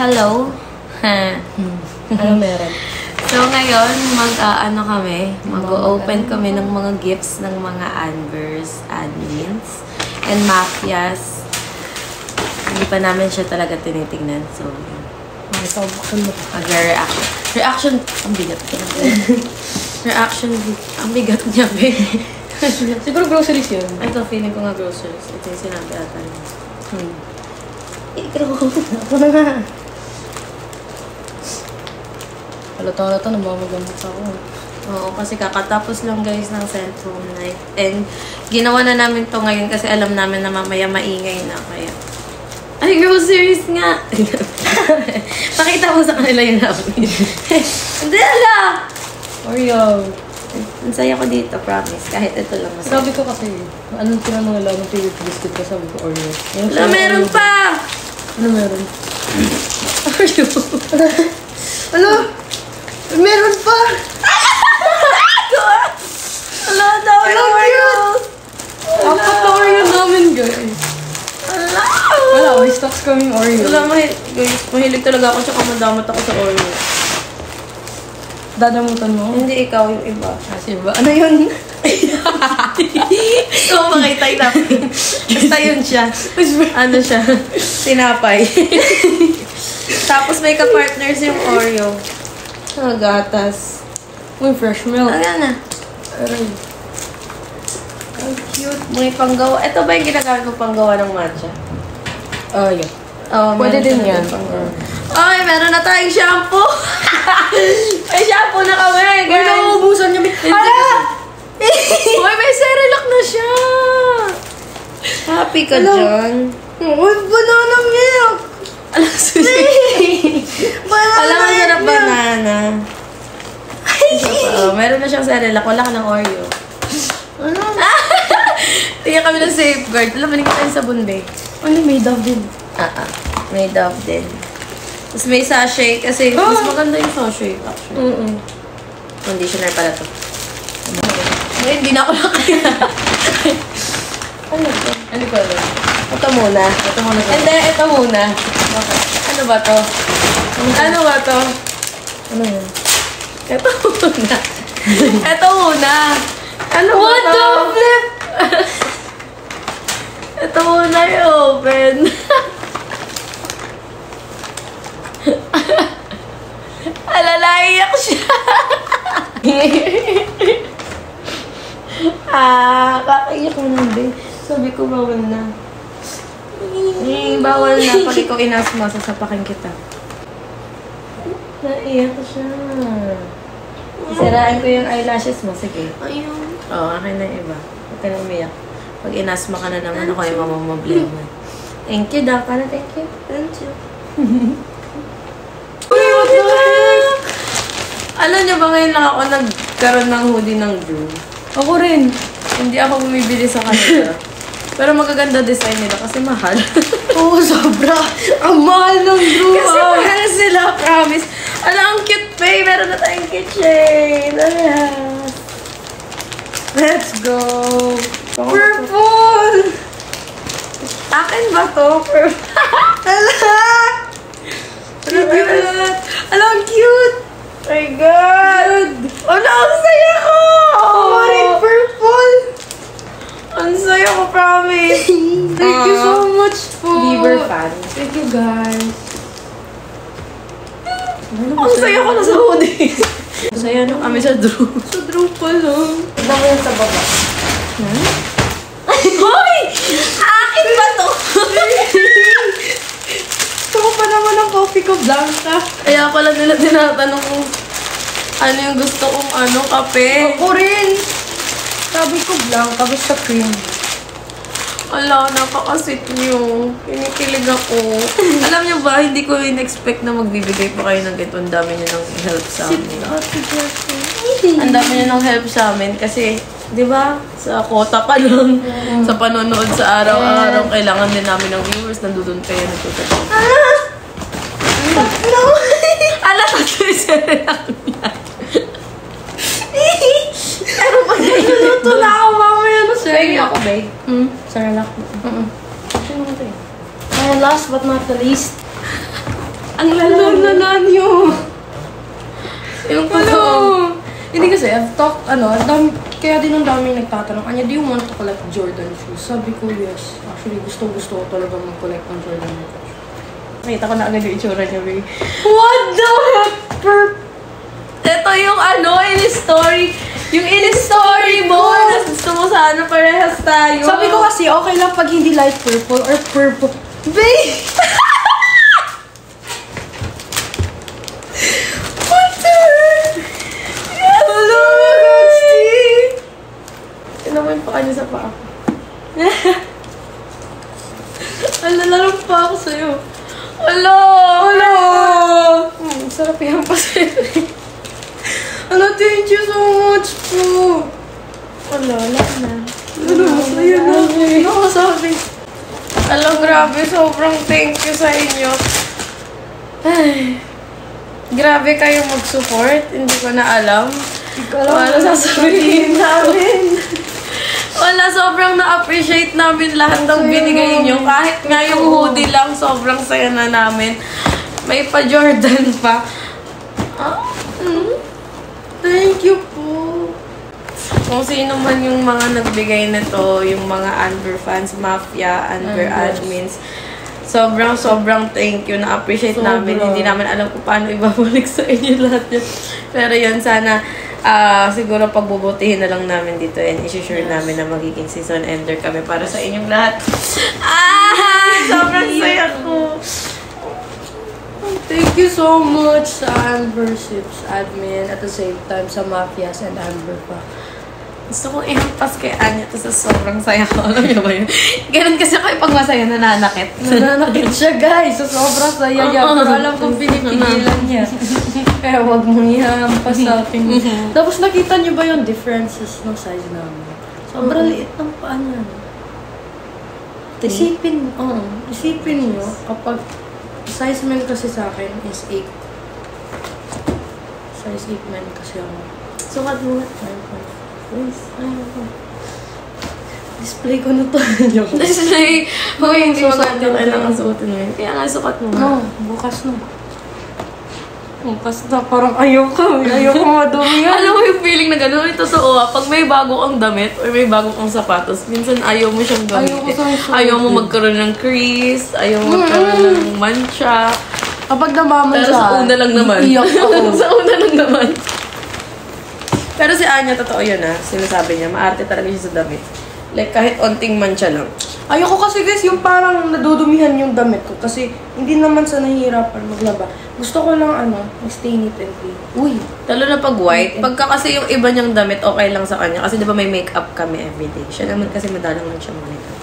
Hello. Ano meron? So ngayon, mag-open kami ng mga gifts ng mga Anvers, admins, and mafias. Hindi pa namin siya talaga tinitingnan. So, mag-reaction. Reaction, ang bigat. Reaction, ang bigat niya, be. Siguro groceries yun. Ito, feeling ko nga groceries. Ito yung sinabi ata niya. Ako na nga. Halata-halata, namamagamot ako. Oo, kasi kakatapos lang guys ng cellphone night. And ginawa na namin to ngayon kasi alam namin na mamaya maingay na. Kaya, ay, groceries nga! Pakita mo sa kanila yung namin. Hindi, ala! Oreo. Ang saya ko dito, promise. Kahit ito lang masaya. Sabi ko kasi, anong tinanong nila ng favorite biscuit ko? Sabi ko, Oreo. Wala, meron pa! Ano meron? Oreo. Ano? Meron pa! Wala daw yung Oreo. Apat na Oreo namin, guys. Wala, may stocks kaming Oreo. Wala, guys, mahilig talaga ako tsaka madamot ako sa Oreo. Dadamutan mo? Hindi ikaw, yung iba. Kasi ba? Ano yun? Oo, makitay namin. Basta yun siya. Ano siya? Tinapay. Tapos may ka-partners yung Oreo. Gatas. Uy, fresh milk. Ayan na. Aray. Ang cute. May panggawa. Ito ba yung ginagamit ko panggawa ng matcha? Yeah. Oh, Pwede din yan. Ay, meron na tayong shampoo! May shampoo na kami, guys! Uy, nauubusan niya. Hala! Uy, may Cerelac na siya! Happy ka dyan. Uy, banana milk! Alam, susi. Alam mo sarap banana. Meron na siyang Cerelac. Wala ka ng Oreo. Ano? Tingnan kami ng safeguard. Alam mo, hindi tayo sa bunde. Ano, made of din. May Dove din. Tapos may sachet. Kasi mas maganda yung sachet, actually. Conditioner pala to. Ngayon, hindi na ako nakaya. Ano to? Ano ko alam? Ito muna. Ito muna. Hindi, ito muna. Okay. Ano ba to? Ano ba to? Ano yun? Ito muna. Ito muna. Ano ba What to? the flip? Ito muna yung open. Alalaiyak siya. Kakaiyak mo na, be. Sabi ko, bawal na. Bawal na. Pag ikaw inasma, sasapakin kita. Naiyak siya. Sirain ko yung eyelashes mo. Sige. Ayun. Oo, akin na yung iba. Huwag ka na umiyak. Pag inasma ka na naman, ako yung mamamblema. Thank you, Doc. Para thank you. Thank you. Uy, what the heck? Alam niyo ba ngayon lang ako nagkaroon ng hoodie ng Drew? Ako rin. Hindi ako bumibili sa kanila. Pero magaganda design nila kasi mahal. Oo, sobra. Ang mahal ng Drew. Kasi mahal sila, promise. Alam, ang cute pa eh. Meron na tayong keychain. Ayan. Let's go. Purple! Akin ba to? Purple. Cute. Alam, cute. Oh my God! Ano, ang saya ko! Maring purple. Ang saya ko, promise. Thank you so much po. Bieber fan. Thank you, guys. Ang saya ko na sa hoodie. Saya nung kami sa Drew. Sa Drew pa lang. Tignan mo yan sa baba. Hoy! Akin ba to? Gusto ko pa naman ng coffee ko, Blanca. Kaya pala nila tinatanong kung ano yung gusto kong kape. Ako rin. Sabi ko, Blanca, basta cream. Ala, napaka-sweet niyo. Kinikilig ako. Alam niyo ba, hindi ko in-expect na magbibigay pa kayo ng ganito. Ang dami niyo ng help sa amin. Ang dami niyo ng help sa amin kasi, di ba, sa quota pa lang, sa panonood sa araw-araw, kailangan din namin ng viewers. Nandun kayo nagtutulong. No! Ala, tatlo yung Cerelac niya. Pero pag niluluto na ako, mamaya na Pwede ako, babe. Cerelac. And last but not the least, Ang lala niyo. Yung totoo. Hindi kasi, I've talked, kaya din ang dami nagtatanong, Anya, do you want to collect Jordan shoes? Sabi ko, yes. Actually, gusto ko talaga mag-collect ng Jordan shoes. Nakita ko na agad yung itsura niya, babe. What the heck? Ito yung in-story. Yung in-story mo. Gusto mo sana parehas tayo. Sabi ko kasi, okay lang pag hindi light purple or purple. Babe! What the heck? Yes! Hello, Roxy! Tinaman pa kanya sa paa. Alalaro pa ako sa'yo. Hello! Hello! Sarap yan pa sa'yo. Thank you so much po. Wala na. Masaya na. Ano sabi? Alam, grabe. Sobrang thank you sa inyo. Ay. Grabe kayo mag-support. Hindi ko na alam. Wala sasabihin namin. Wala, sobrang na-appreciate namin lahat ng binigay nyo. Kahit nga yung hoodie lang, sobrang saya na namin. May pa-Jordan pa. Thank you po. Kung sino man yung mga nagbigay nito, yung mga Amber fans, Mafia, Amber admins, sobrang thank you. Na-appreciate namin. Hindi namin alam kung paano ibabalik sa inyo lahat yun. Pero yun, sana siguro pagbubutihin na lang namin dito and isi-sure namin na magiging season ender kami para sa inyong lahat. Sobrang saya ko. Thank you so much sa Amber Sips admin at the same time sa Mafias and Amber pa. Gusto kong i-hampas kay Anya to sa sobrang saya ko. Alam niyo ba yun? Ganun kasi ako pag masaya nananakit. Nananakit siya, guys. So, sobrang saya niya. Pero alam kong pinipigilan niya. Kaya wag mong i-hampas sa akin. Tapos nakita niyo ba yung differences ng size namin? Sobrang liit ng paa niya. Isipin niyo kapag size men kasi sa akin is 8. Size 8 men kasi ako. Sukat mo. Display ko na to. Display. Hoy, hindi mo Susuot natin kailangan suotin mo yun. Kaya nga sukat mo. No, bukas na. Bukas na. Parang ayoko madumi yan. Alam mo yung feeling na gano'n? Totoo pag may bago kang damit or may bago kang sapatos, minsan ayaw mo siyang gamitin. Ayaw mo magkaroon ng crease, ayaw mo magkaroon ng mancha. Kapag namamansa, pero sa una lang naman. Iiyak ako. Sa una lang naman. Pero si Anya, totoo yun sinasabi niya, maarte talaga siya sa damit. Like, kahit onting mancha lang. Ayoko kasi guys, yung parang nadudumihan yung damit ko. Kasi hindi naman sa nahihirapan maglaba. Gusto ko lang stay neat and clean. Uy! Lalo na pag white. Pagka kasi yung iba niyang damit, okay lang sa kanya. Kasi di ba may makeup kami everyday. Siya naman kasi madalang lang siya makeup.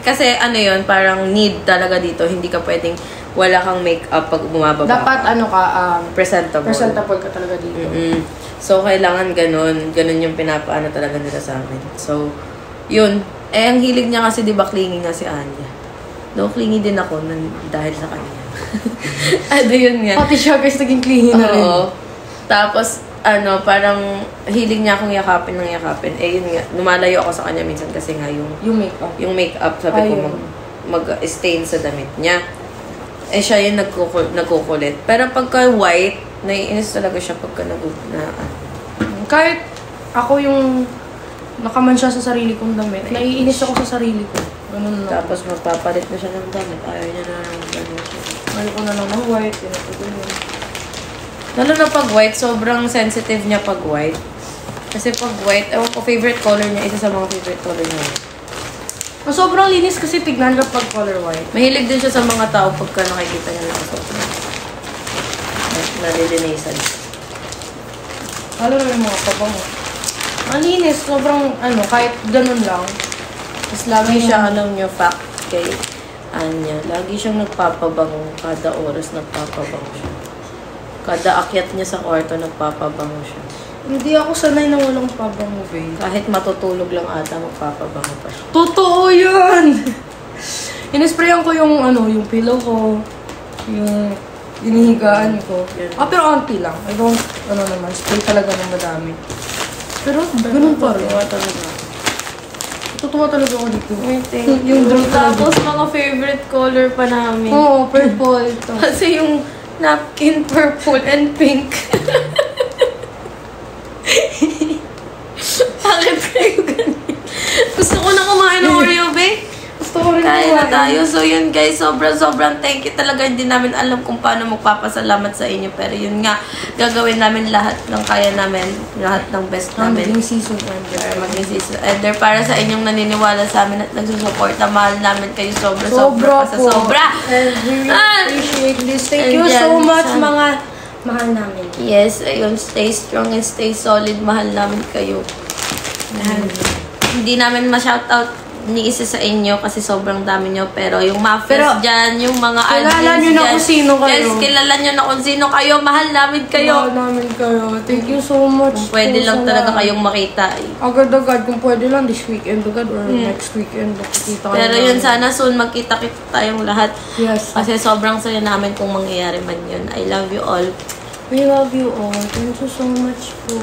Kasi yun, parang need talaga dito. Hindi ka pwedeng wala kang makeup pag bumababa. Dapat presentable. Presentable ka talaga dito. So, kailangan ganun. Ganun yung pinapaano talaga nila sa amin. So, yun. Ang hilig niya kasi, di ba, clingy nga si Anya. No, clingy din ako dahil sa kanya. Yun nga. Pati siya guys, naging clingy na rin. Oo. Tapos, parang hilig niya akong yakapin ng yakapin. Yun nga. Lumalayo ako sa kanya minsan kasi nga yung makeup. Yung makeup, sabi ko, mag-stain sa damit niya. Siya yung nagkukulit. Pero pagka white, naiinis talaga siya pagka Kahit ako yung nakamansya sa sarili kong damit, naiinis ako sa sarili ko. Ganun na. Tapos magpapalit na siya ng damit. Ayaw niya na ng gano'n siya. Ayaw ko na lang ng white. Lalo na pag white, sobrang sensitive niya pag white. Kasi pag white, ewan ko, favorite color niya, isa sa mga favorite color niya. Sobrang linis kasi tignan kapag color white. Mahilig din siya sa mga tao pagka nakikita niya nakasuot na. Nalilinisan. Lalo na yung mga pabango. Ang linis, sobrang kahit ganun lang. Tapos lagi siya, alam niyo, fact kay Anya, lagi siyang nagpapabango. Kada oras nagpapabango siya. Kada akyat niya sa kwarto, nagpapabango siya. Hindi ako sanay na walang pabango, babe. Kahit matutulog lang ata, magpapabango pa siya. Totoo yan! Inisprayan ko yung pillow ko, yung inihigaan ko. Pero auntie lang. I don't, spray talaga ng madami. Pero, ganun pa rin. Talaga. Natutuwa talaga ako dito. Thank you. Yung drone talaga. Tapos mga favorite color pa namin. Oo, purple. Kasi yung napkin purple and pink. Bakit kayo ganyan? Gusto ko na kumain ng Oreo, be. Gusto ko rin Kain na tayo. So yun guys, sobrang thank you talaga. Hindi namin alam kung paano magpapasalamat sa inyo. Pero yun nga, gagawin namin lahat ng kaya namin. Lahat ng best namin. Maging season ender. Maging season ender para sa inyong naniniwala sa amin at nagsusuporta. Mahal namin kayo sobra po. sobra. And we really appreciate this. Thank you so much, mga mahal namin. Yes, ayun. Stay strong and stay solid. Mahal namin kayo. Hindi namin ma-shoutout ni isa sa inyo kasi sobrang dami nyo. Pero yung mafia dyan, yung mga kilala nyo na kung sino kayo. Yes, kilala nyo na kung sino kayo. Mahal namin kayo. Mahal namin kayo. Thank you so much. Kung pwede lang talaga kayong makita. Agad-agad. Kung pwede lang this weekend agad or next weekend. Makikita pero yun, sana soon magkita-kita tayong lahat. Yes. Kasi sobrang saya namin kung mangyayari man yun. I love you all. We love you all. Thank you so much po.